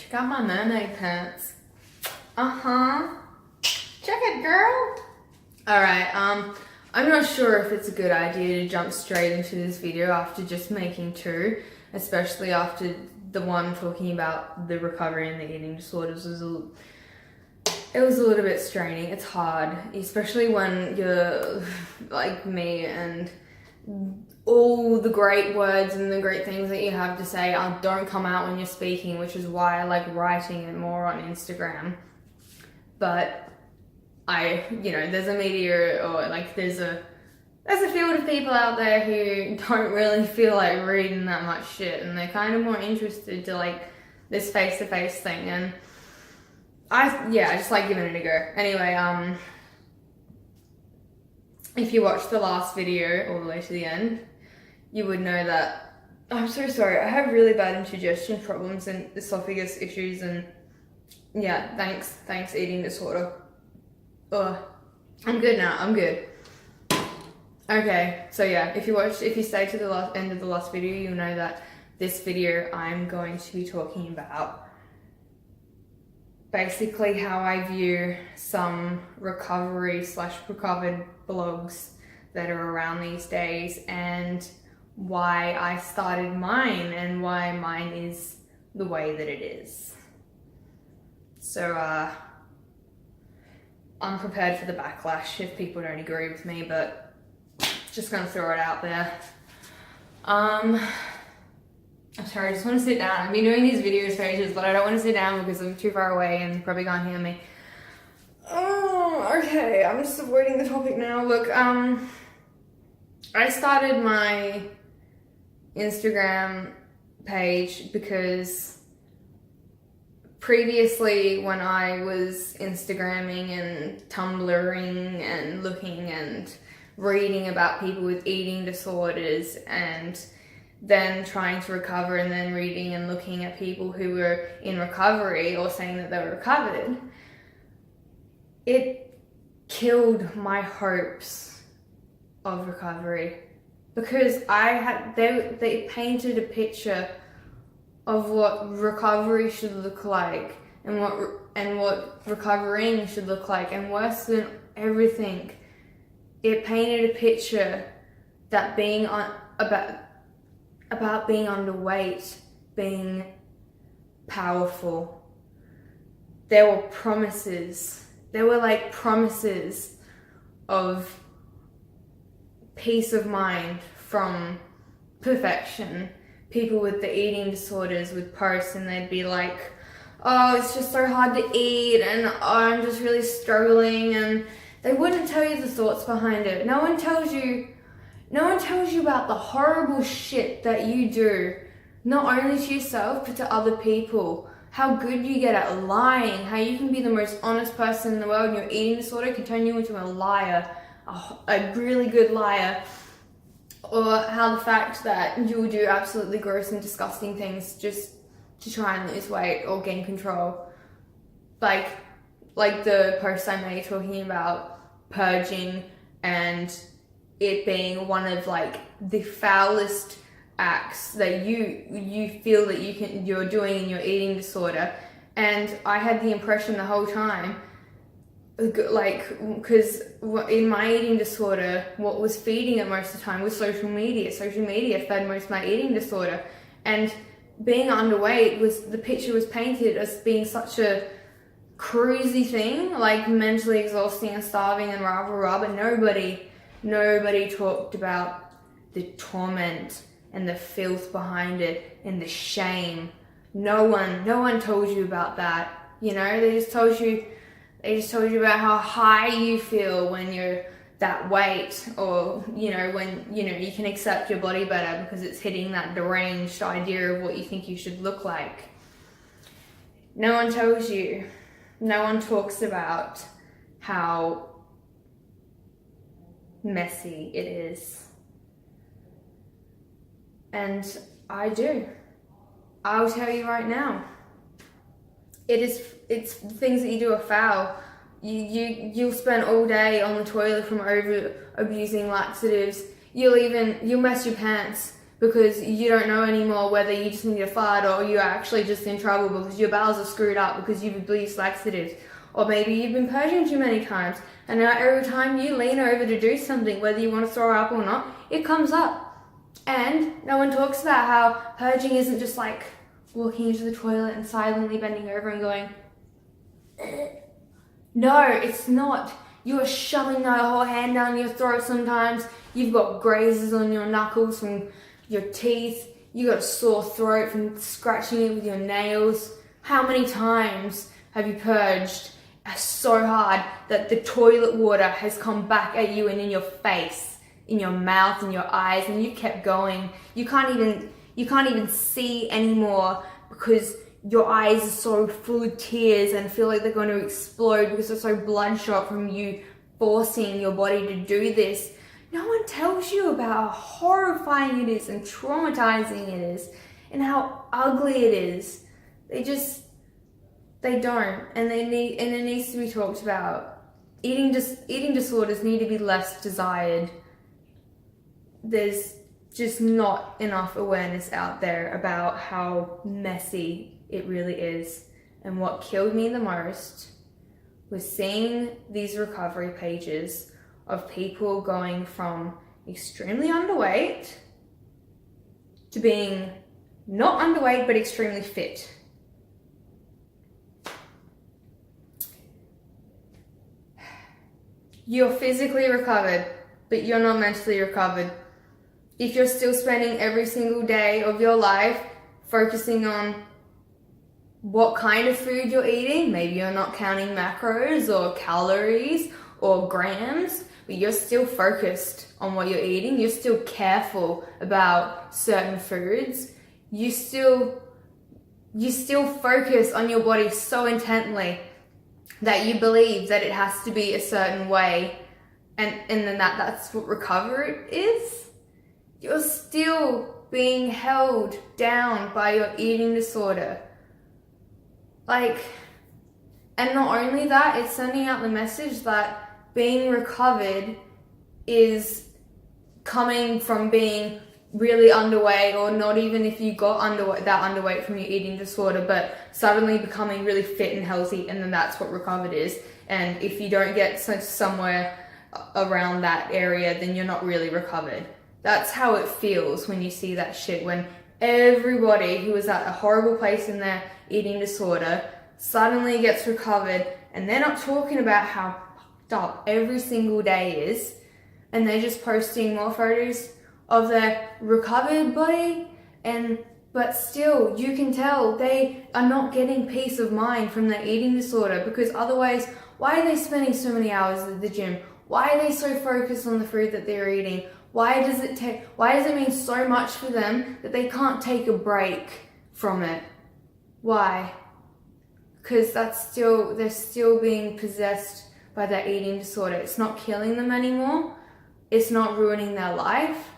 Check out my mermaid pants. Uh-huh. Check it, girl. Alright, I'm not sure if it's a good idea to jump straight into this video after just making two, especially after the one talking about the recovery and the eating disorders it was a little bit straining. It's hard, especially when you're like me and all the great words and the great things that you have to say don't come out when you're speaking, which is why I like writing it more on Instagram. But there's a media or like there's a field of people out there who don't really feel like reading that much shit, and they're kind of more interested to like this face-to-face thing, and I just like giving it a go. Anyway, if you watched the last video all the way to the end, you would know that I'm so sorry. I have really bad indigestion problems and esophagus issues, and yeah, thanks eating disorder. Ugh. I'm good now. I'm good. Okay, so yeah, if you stay to the end of the last video, you'll know that this video I'm going to be talking about basically how I view some recovery/recovered blogs that are around these days, and why I started mine and why mine is the way that it is. So I'm prepared for the backlash if people don't agree with me, but just gonna throw it out there. I'm sorry, I just want to sit down. I've been doing these videos for ages, but I don't want to sit down because I'm too far away and you probably can't hear me. Oh, okay, I'm just avoiding the topic now. Look, I started my Instagram page because previously when I was Instagramming and Tumblring and looking and reading about people with eating disorders and then trying to recover, and then reading and looking at people who were in recovery or saying that they were recovered, it killed my hopes of recovery, because they painted a picture of what recovery should look like and what recovering should look like, and worse than everything, it painted a picture that about being underweight, being powerful. There were promises. There were like promises of peace of mind from perfection. People with the eating disorders would post and they'd be like, oh, it's just so hard to eat, and oh, I'm just really struggling, and they wouldn't tell you the thoughts behind it. No one tells you about the horrible shit that you do, not only to yourself, but to other people. How good you get at lying, how you can be the most honest person in the world, and your eating disorder can turn you into a liar, a really good liar. Or how the fact that you will do absolutely gross and disgusting things just to try and lose weight or gain control. Like the post I made talking about purging and it being one of like the foulest acts that you feel that you're doing in your eating disorder. And I had the impression the whole time, like, because in my eating disorder, what was feeding it most of the time was social media. Social media fed most of my eating disorder, and being underweight the picture was painted as being such a crazy thing, like mentally exhausting and starving and rah, but nobody talked about the torment and the filth behind it and the shame. No one told you about that. They just told you about how high you feel when you're that weight, or when you can accept your body better because it's hitting that deranged idea of what you think you should look like. No one tells you. No one talks about how messy it is. And I do. I'll tell you right now. It's things that you do are foul. You'll spend all day on the toilet from over abusing laxatives. You'll mess your pants because you don't know anymore whether you just need a fart or you're actually just in trouble because your bowels are screwed up because you've abused laxatives. Or maybe you've been purging too many times, and now every time you lean over to do something, whether you want to throw up or not, it comes up. And no one talks about how purging isn't just like walking into the toilet and silently bending over and going, no, it's not. You are shoving that whole hand down your throat sometimes. You've got grazes on your knuckles from your teeth. You got a sore throat from scratching it with your nails. How many times have you purged so hard that the toilet water has come back at you and in your face, in your mouth, in your eyes, and you kept going? You can't even see anymore because your eyes are so full of tears and feel like they're going to explode because they're so bloodshot from you forcing your body to do this. No one tells you about how horrifying it is and traumatizing it is and how ugly it is. They don't, and it needs to be talked about. Eating disorders need to be less desired. There's just not enough awareness out there about how messy it really is. And what killed me the most was seeing these recovery pages of people going from extremely underweight to being not underweight but extremely fit. You're physically recovered, but you're not mentally recovered. If you're still spending every single day of your life focusing on what kind of food you're eating, maybe you're not counting macros or calories or grams, but you're still focused on what you're eating, you're still careful about certain foods, you still focus on your body so intently that you believe that it has to be a certain way, and then that's what recovery is. You're still being held down by your eating disorder. And not only that, it's sending out the message that being recovered is coming from being really underweight, or not even if you got underweight from your eating disorder, but suddenly becoming really fit and healthy, and then that's what recovered is. And if you don't get somewhere around that area, then you're not really recovered. That's how it feels when you see that shit, when everybody who was at a horrible place in their eating disorder suddenly gets recovered, and they're not talking about how fucked up every single day is, and they're just posting more photos of their recovered body, but still you can tell they are not getting peace of mind from their eating disorder, because otherwise, why are they spending so many hours at the gym? Why are they so focused on the food that they're eating? Why does it mean so much for them that they can't take a break from it? Why? Because they're still being possessed by that eating disorder. It's not killing them anymore. It's not ruining their life,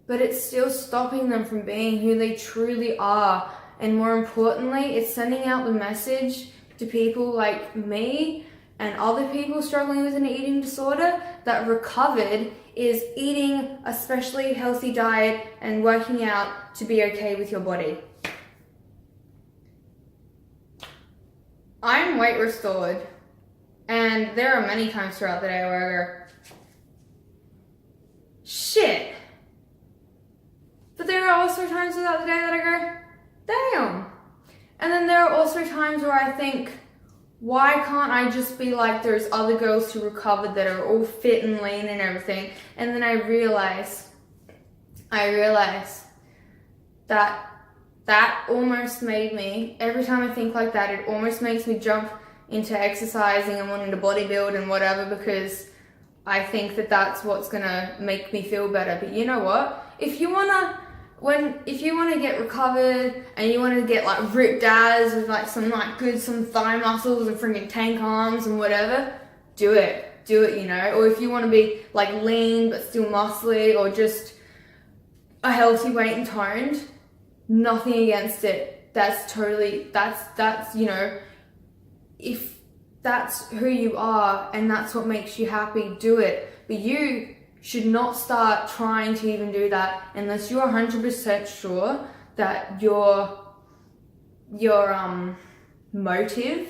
but it's still stopping them from being who they truly are. And more importantly, it's sending out the message to people like me and other people struggling with an eating disorder that recovered is eating a specially healthy diet and working out to be okay with your body. I'm weight restored, and there are many times throughout the day where I go, shit. But there are also times throughout the day that I go, damn. And then there are also times where I think, why can't I just be like those other girls who recovered that are all fit and lean and everything? And then I realize that almost made me, every time I think like that, it almost makes me jump into exercising and wanting to bodybuild and whatever, because I think that that's what's gonna make me feel better. But you know what? If you wanna get recovered and you wanna get like ripped ass with like some thigh muscles and freaking tank arms and whatever, do it, you know. Or if you wanna be like lean but still muscly, or just a healthy weight and toned, nothing against it. That's you know, if that's who you are and that's what makes you happy, do it. But you should not start trying to even do that unless you're 100% sure that your motive,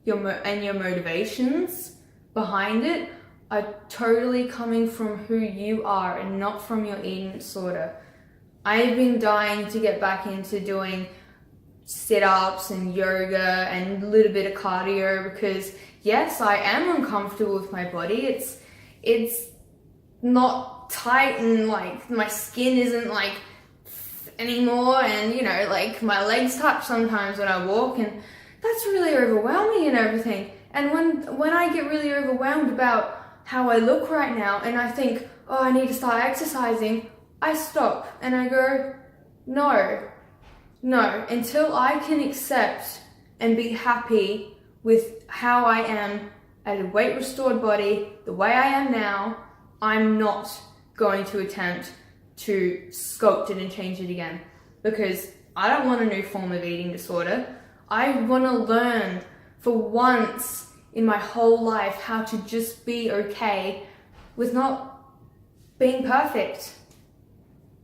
and your motivations behind it are totally coming from who you are and not from your eating disorder. I've been dying to get back into doing sit-ups and yoga and a little bit of cardio because yes, I am uncomfortable with my body. It's not tight and like my skin isn't like anymore, and you know, like my legs touch sometimes when I walk, and that's really overwhelming and everything. And when I get really overwhelmed about how I look right now and I think, oh, I need to start exercising, I stop and I go, no, until I can accept and be happy with how I am at a weight restored body, the way I am now, I'm not going to attempt to sculpt it and change it again, because I don't want a new form of eating disorder. I want to learn for once in my whole life how to just be okay with not being perfect,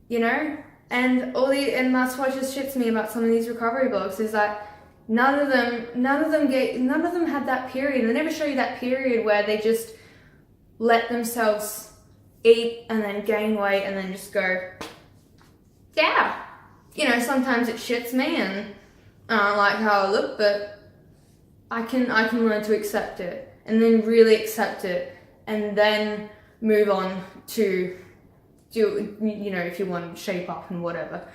you know? And that's what just shits me about some of these recovery blogs is that none of them had that period. They never show you that period where they just let themselves eat and then gain weight and then just go, yeah. You know, sometimes it shits me and I don't like how I look, but I can learn to accept it and then really accept it and then move on to do, you know, if you want to shape up and whatever.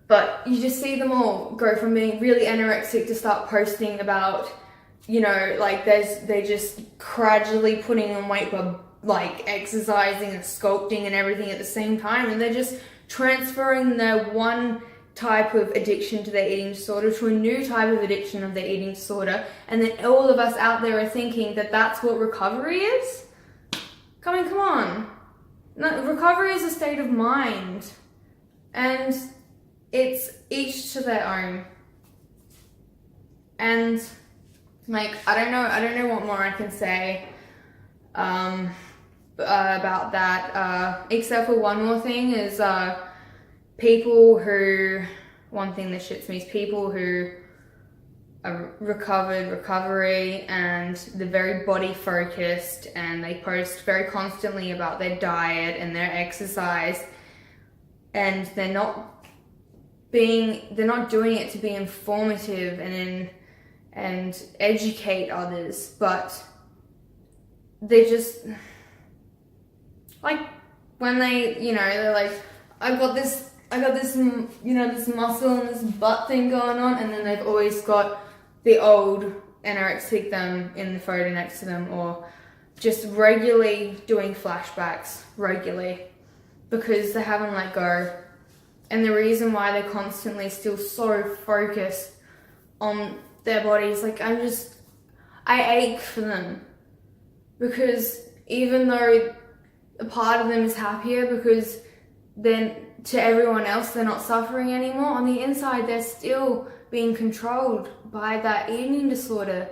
But you just see them all go from being really anorexic to start posting about, you know, like they're just gradually putting on weight but like exercising and sculpting and everything at the same time, and they're just transferring their one type of addiction to their eating disorder to a new type of addiction of their eating disorder, and then all of us out there are thinking that that's what recovery is? Come on. No, recovery is a state of mind, and it's each to their own. And like, I don't know what more I can say about that, except for one more thing is one thing that shits me is people who are recovery and they're very body focused and they post very constantly about their diet and their exercise, and they're not doing it to be informative and educate others, but they just like when they, you know, they're like, I got this, you know, this muscle and this butt thing going on, and then they've always got the old anorexic them in the photo next to them, or just regularly doing flashbacks regularly because they haven't let go. And the reason why they're constantly still so focused on their bodies, like I ache for them, because even though a part of them is happier because then to everyone else they're not suffering anymore, on the inside they're still being controlled by that eating disorder.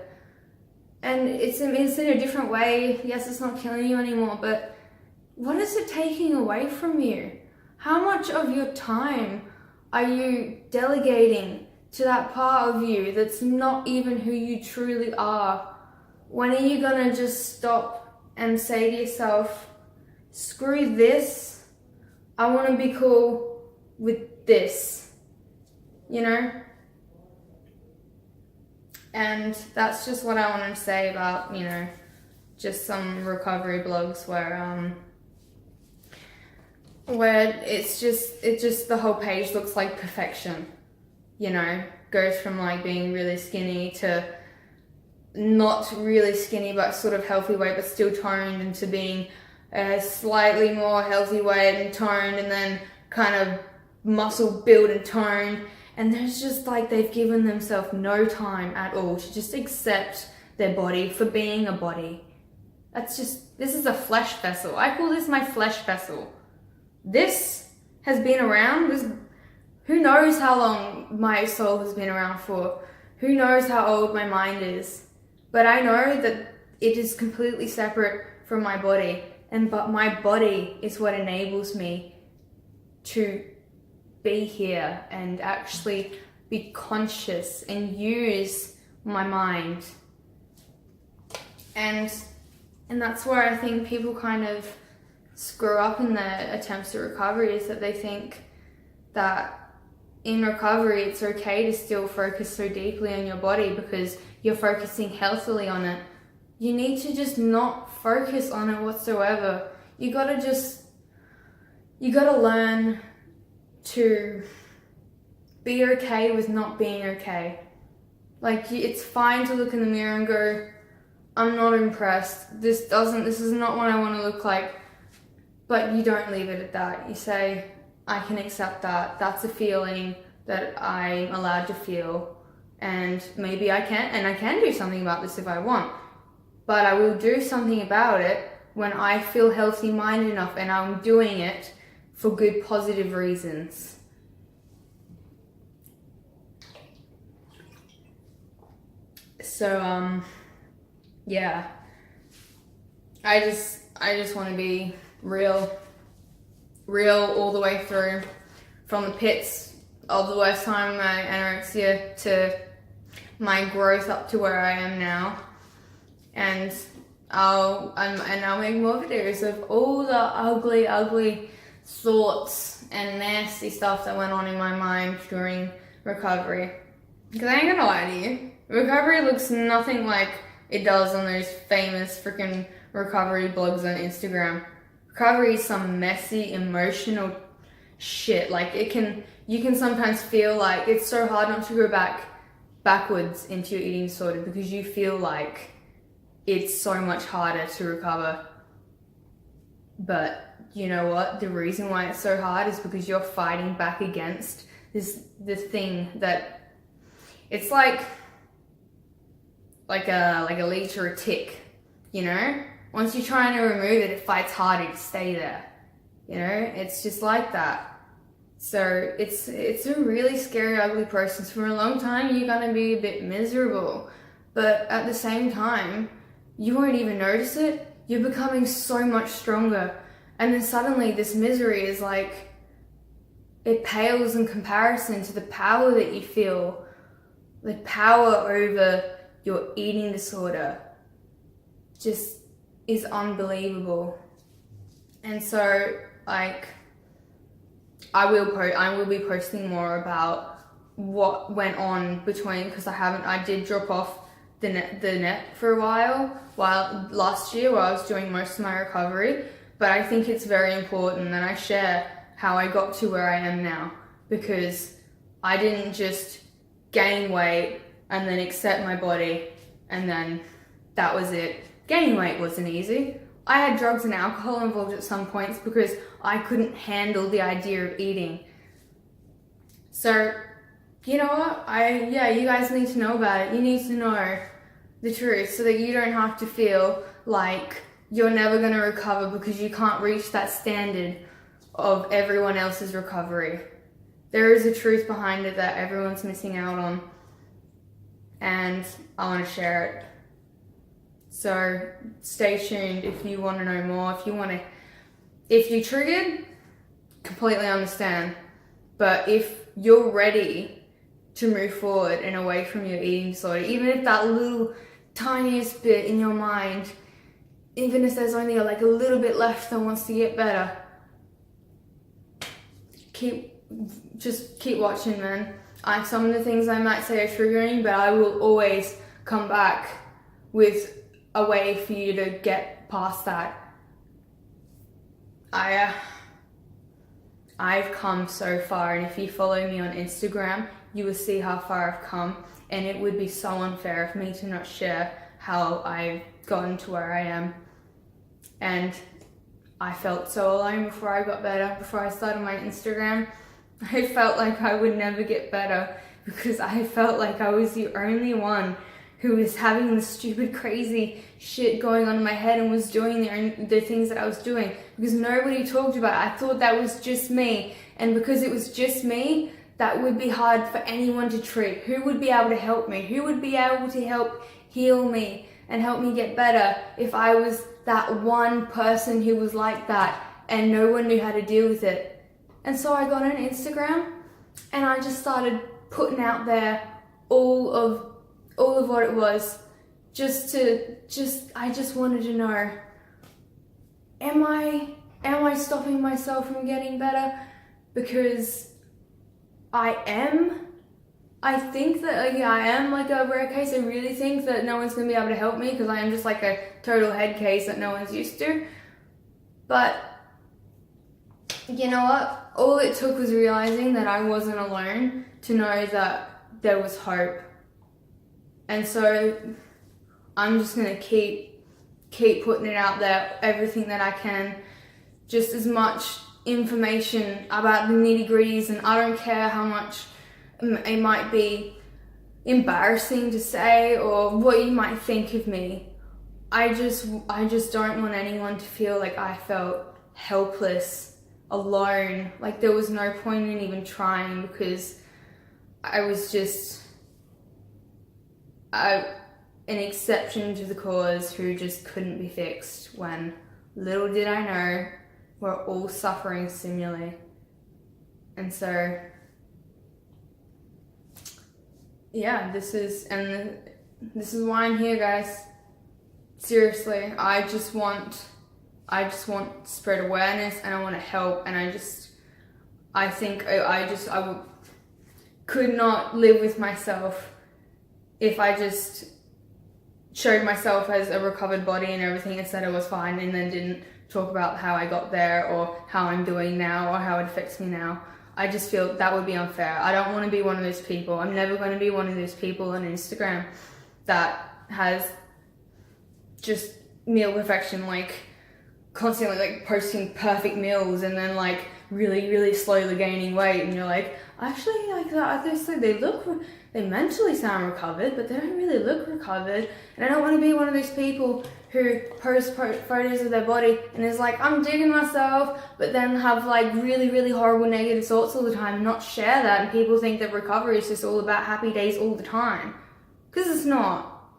And it's in a different way. Yes, it's not killing you anymore, but what is it taking away from you? How much of your time are you delegating to that part of you that's not even who you truly are? When are you gonna just stop and say to yourself, screw this, I want to be cool with this, you know? And that's just what I wanted to say about, you know, just some recovery blogs where it's just the whole page looks like perfection, you know, goes from like being really skinny to not really skinny but sort of healthy weight but still toned, into being a slightly more healthy weight and toned, and then kind of muscle build and toned. And there's just like they've given themselves no time at all to just accept their body for being a body. This is a flesh vessel. I call this my flesh vessel. This has been around, who knows how long my soul has been around for, who knows how old my mind is, but I know that it is completely separate from my body, but my body is what enables me to be here and actually be conscious and use my mind. And that's where I think people kind of screw up in their attempts at recovery, is that they think that in recovery it's okay to still focus so deeply on your body because you're focusing healthily on it. You need to just not focus on it whatsoever. You gotta learn to be okay with not being okay. Like, it's fine to look in the mirror and go, I'm not impressed. This is not what I want to look like. But you don't leave it at that. You say, I can accept that. That's a feeling that I'm allowed to feel. And maybe I can do something about this if I want. But I will do something about it when I feel healthy-minded enough and I'm doing it for good, positive reasons. So, yeah. I just want to be real all the way through, from the pits of the worst time of my anorexia to my growth up to where I am now. And I'll make more videos of all the ugly thoughts and nasty stuff that went on in my mind during recovery. Because I ain't gonna lie to you, recovery looks nothing like it does on those famous freaking recovery blogs on Instagram. Recovery is some messy, emotional shit. Like, you can sometimes feel like it's so hard not to go backwards into your eating disorder because you feel like it's so much harder to recover. But you know what? The reason why it's so hard is because you're fighting back against this thing that it's like a leech or a tick, you know? Once you're trying to remove it, it fights harder to stay there. You know? It's just like that. So it's a really scary, ugly process. For a long time, you're gonna be a bit miserable. But at the same time, you won't even notice it. You're becoming so much stronger. And then suddenly this misery is like, it pales in comparison to the power that you feel. The power over your eating disorder just is unbelievable. And so, like, I will be posting more about what went on between, because I did drop off the net for a while last year while I was doing most of my recovery. But I think it's very important that I share how I got to where I am now, because I didn't just gain weight and then accept my body and then that was it. Gaining weight wasn't easy. I had drugs and alcohol involved at some points because I couldn't handle the idea of eating. So, you know what? You guys need to know about it. You need to know the truth so that you don't have to feel like you're never going to recover because you can't reach that standard of everyone else's recovery. There is a truth behind it that everyone's missing out on, and I want to share it. So stay tuned if you want to know more. If you're triggered, completely understand. But if you're ready to move forward and away from your eating disorder, even if that little tiniest bit in your mind, even if there's only like a little bit left that wants to get better, just keep watching, man. Some of the things I might say are triggering, but I will always come back with a way for you to get past that. I've come so far, and if you follow me on Instagram, you will see how far I've come, and it would be so unfair of me to not share how I've gotten to where I am. And I felt so alone before I got better. Before I started my Instagram, I felt like I would never get better because I felt like I was the only one who was having this stupid, crazy shit going on in my head and was doing the things that I was doing, because nobody talked about it. I thought that was just me, and because it was just me, that would be hard for anyone to treat. Who would be able to help me? Who would be able to help heal me? and help me get better if I was that one person who was like that and no one knew how to deal with it. And so I got on Instagram and I just started putting out there all of what it was, I just wanted to know, am I stopping myself from getting better? Because I am. I think that I am like a rare case. I really think that no one's gonna be able to help me because I am just like a total head case that no one's used to. But you know what? All it took was realizing that I wasn't alone to know that there was hope. And so I'm just gonna keep putting it out there, everything that I can, just as much information about the nitty-gritties, and I don't care how much it might be embarrassing to say or what you might think of me. I just don't want anyone to feel like I felt helpless, alone, like there was no point in even trying, because I was just an exception to the cause who just couldn't be fixed, when little did I know we're all suffering similarly. And so yeah, this is why I'm here, guys. Seriously, I just want to spread awareness, and I want to help, and I think I could not live with myself if I just showed myself as a recovered body and everything and said I was fine, and then didn't talk about how I got there or how I'm doing now or how it affects me now. I just feel that would be unfair. I don't want to be one of those people. I'm never going to be one of those people on Instagram that has just meal perfection, like constantly like posting perfect meals and then like really, really slowly gaining weight, and you're like, actually, like they mentally sound recovered, but they don't really look recovered. And I don't want to be one of those people who post photos of their body and is like, I'm digging myself, but then have like really, really horrible negative thoughts all the time and not share that, and people think that recovery is just all about happy days all the time. Because it's not.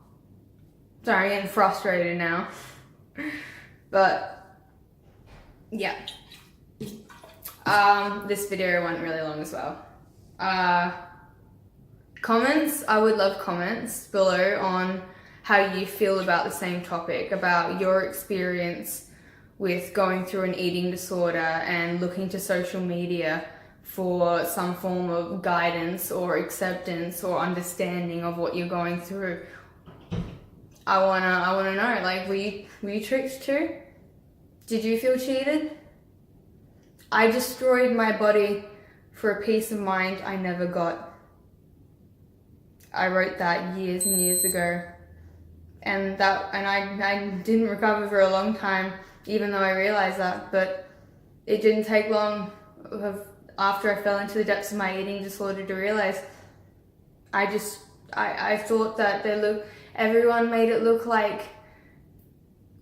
Sorry, I'm getting frustrated now. But yeah. This video went really long as well. Comments, I would love comments below on how you feel about the same topic, about your experience with going through an eating disorder and looking to social media for some form of guidance or acceptance or understanding of what you're going through. I wanna know, like, were you tricked too? Did you feel cheated? I destroyed my body for a peace of mind I never got. I wrote that years and years ago, and I didn't recover for a long time, even though I realized that. But it didn't take long after I fell into the depths of my eating disorder to realize I thought that everyone made it look like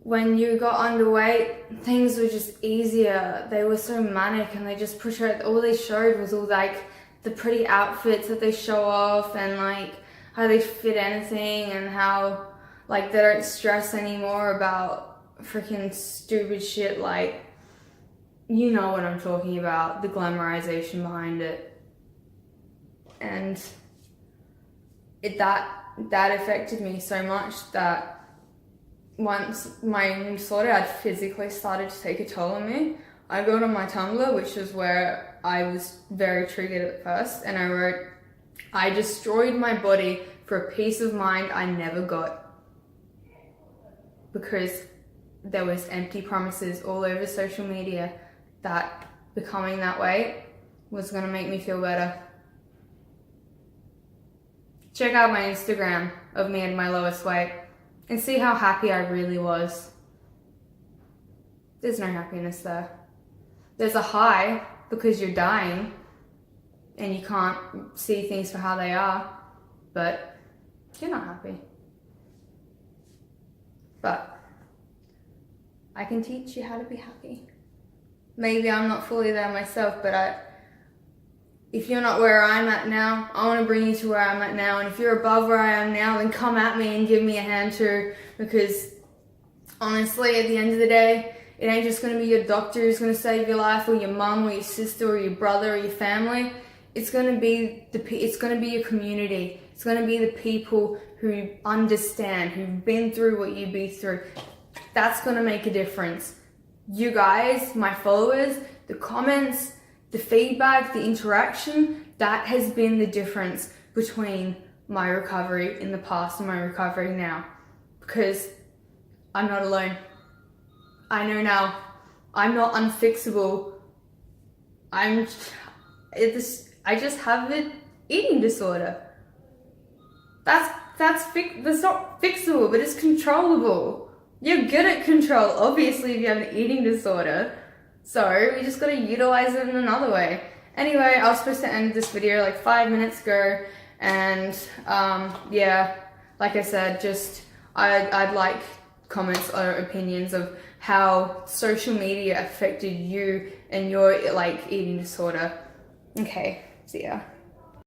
when you got underweight, things were just easier. They were so manic, and they just portrayed, all they showed was all like the pretty outfits that they show off, and like how they fit anything, and how like they don't stress anymore about freaking stupid shit, like, you know what I'm talking about, the glamorization behind it. And that affected me so much that once my eating disorder had physically started to take a toll on me, I got on my Tumblr, which is where I was very triggered at first, and I wrote, I destroyed my body for a peace of mind I never got, because there was empty promises all over social media that becoming that way was going to make me feel better. Check out my Instagram of me at my lowest weight and see how happy I really was. There's no happiness there. There's a high because you're dying and you can't see things for how they are, but you're not happy. But I can teach you how to be happy. Maybe I'm not fully there myself, but if you're not where I'm at now, I want to bring you to where I'm at now. And if you're above where I am now, then come at me and give me a hand too. Because honestly, at the end of the day, it ain't just going to be your doctor who's going to save your life, or your mum, or your sister, or your brother, or your family. It's going to be your community. It's going to be the people who understand, who've been through what you've been through. That's going to make a difference. You guys, my followers, the comments, the feedback, the interaction, that has been the difference between my recovery in the past and my recovery now. Because I'm not alone. I know now. I'm not unfixable. I just have an eating disorder. That's not fixable, but it's controllable. You're good at control, obviously, if you have an eating disorder. So we just gotta utilize it in another way. Anyway, I was supposed to end this video like 5 minutes ago, and yeah, like I said, just I'd like comments or opinions of how social media affected you and your like eating disorder. Okay, see ya.